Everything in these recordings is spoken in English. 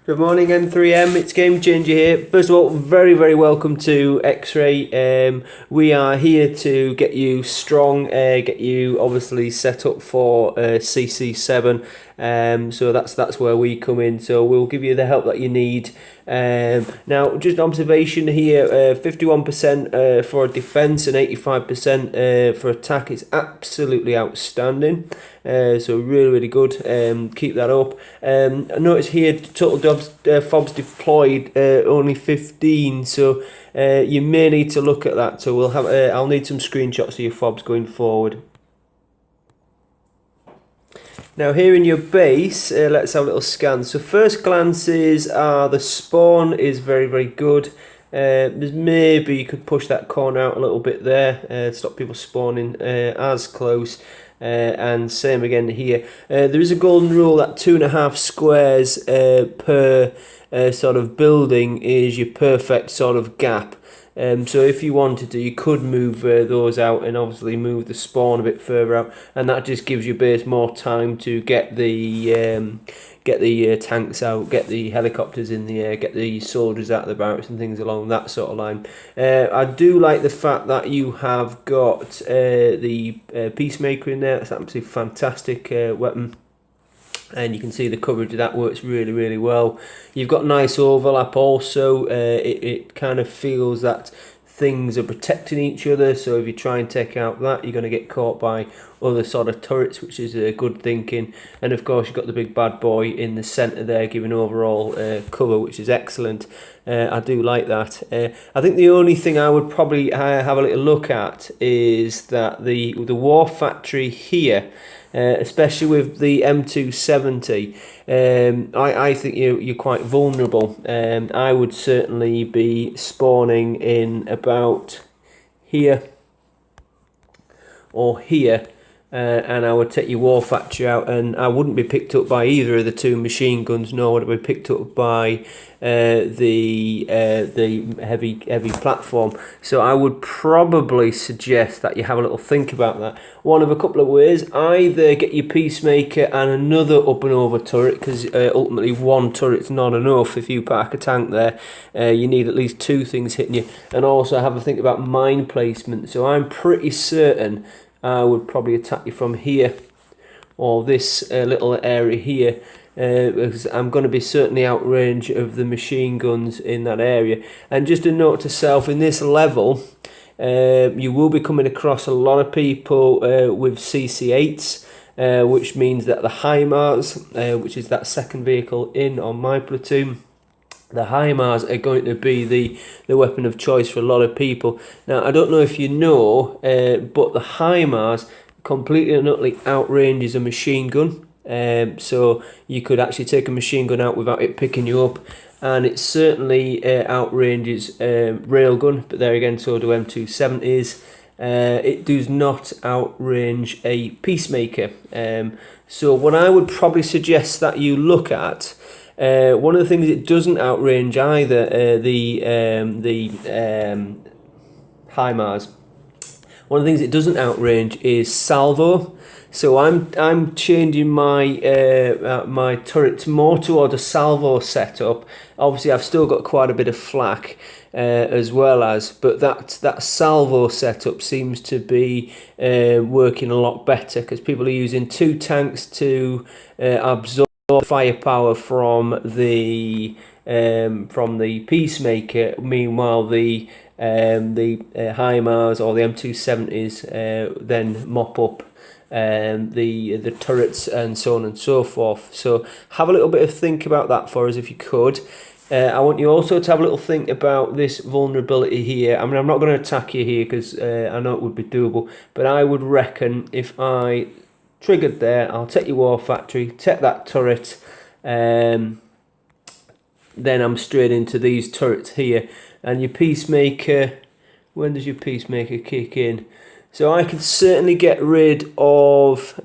Good morning, M3m. It's Game Changer here. First of all, very welcome to X-Ray. We are here to get you strong, get you obviously set up for CC7. So that's where we come in. So we'll give you the help that you need. Now, just an observation here: 51% for defence and 85% for attack is absolutely outstanding. So really good. Keep that up. Notice here total fobs deployed only 15. So you may need to look at that. So we'll have. I'll need some screenshots of your fobs going forward. Now here in your base, let's have a little scan. So first glances are the spawn is very good. There's maybe you could push that corner out a little bit there, stop people spawning as close. And same again here. There is a golden rule that 2.5 squares per sort of building is your perfect sort of gap. So if you wanted to, you could move those out and obviously move the spawn a bit further out, and that just gives your base more time to get the tanks out, get the helicopters in the air, get the soldiers out of the barracks and things along that sort of line. I do like the fact that you have got the Peacemaker in there. That's absolutely fantastic weapon. And you can see the coverage of that works really well. You've got nice overlap also. It kind of feels that things are protecting each other, so if you try and take out that, you're going to get caught by other sort of turrets, which is good thinking. And of course you've got the big bad boy in the centre there giving overall cover, which is excellent. I do like that. I think the only thing I would probably have a little look at is that the war factory here, especially with the M3m080, I think you're quite vulnerable. I would certainly be spawning in about here or here, and I would take your war factory out, and I wouldn't be picked up by either of the two machine guns, nor would I be picked up by the heavy platform. So I would probably suggest that you have a little think about that. One of a couple of ways: either get your Peacemaker and another up and over turret, because ultimately one turret's not enough. If you park a tank there, you need at least two things hitting you, and also have a think about mine placement. So I'm pretty certain I would probably attack you from here, or this little area here, because I'm going to be certainly out range of the machine guns in that area. And just a note to self, in this level, you will be coming across a lot of people with CC8s, which means that the HIMARS, which is that second vehicle in on my platoon, the HIMARS are going to be the weapon of choice for a lot of people. Now, I don't know if you know, but the HIMARS completely and utterly outranges a machine gun. So you could actually take a machine gun out without it picking you up. And it certainly outranges railgun, but there again, so do M270s. It does not outrange a Peacemaker. So what I would probably suggest that you look at, one of the things it doesn't outrange either, the HIMARS. One of the things it doesn't outrange is salvo. So I'm changing my my turret more towards a salvo setup. Obviously, I've still got quite a bit of flak as well as, but that salvo setup seems to be working a lot better, because people are using two tanks to absorb firepower from the Peacemaker. Meanwhile, the HIMARS or the M270s then mop up the turrets and so on and so forth. So have a little bit of think about that for us if you could. I want you also to have a little think about this vulnerability here. I mean, I'm not going to attack you here because I know it would be doable, but I would reckon if I triggered there, I'll take your war factory, take that turret, then I'm straight into these turrets here. And your Peacemaker, when does your Peacemaker kick in? So I could certainly get rid of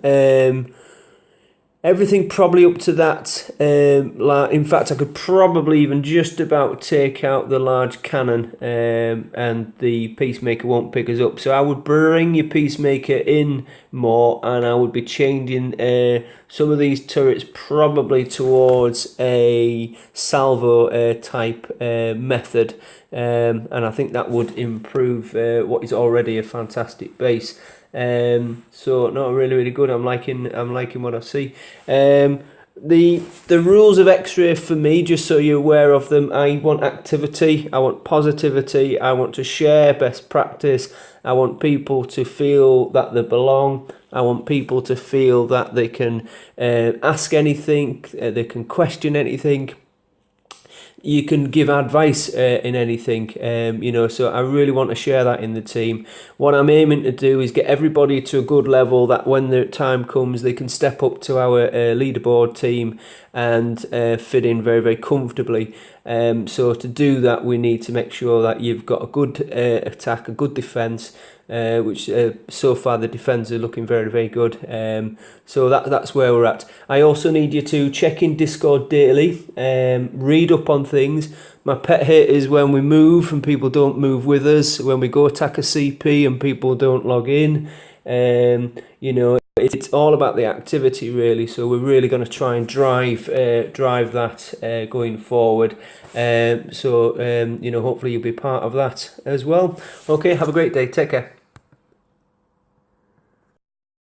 Everything probably up to that. In fact, I could probably even just about take out the large cannon, and the peacemaker won't pick us up. So I would bring your peacemaker in more, and I would be changing some of these turrets probably towards a salvo type method, and I think that would improve what is already a fantastic base. So no, really good. I'm liking what I see. The rules of X-ray for me, just so you're aware of them, I want activity, I want positivity, I want to share best practice, I want people to feel that they belong, I want people to feel that they can ask anything, they can question anything. You can give advice in anything, so I really want to share that in the team. What I'm aiming to do is get everybody to a good level that when the time comes they can step up to our leaderboard team and fit in very, very comfortably. So to do that, we need to make sure that you've got a good attack, a good defence, which so far the defence are looking very, very good. So that's where we're at. I also need you to check in Discord daily, read up on things. My pet hate is when we move and people don't move with us, when we go attack a CP and people don't log in. It's all about the activity really, so we're really going to try and drive that going forward. Hopefully you'll be part of that as well. Okay, have a great day. Take care.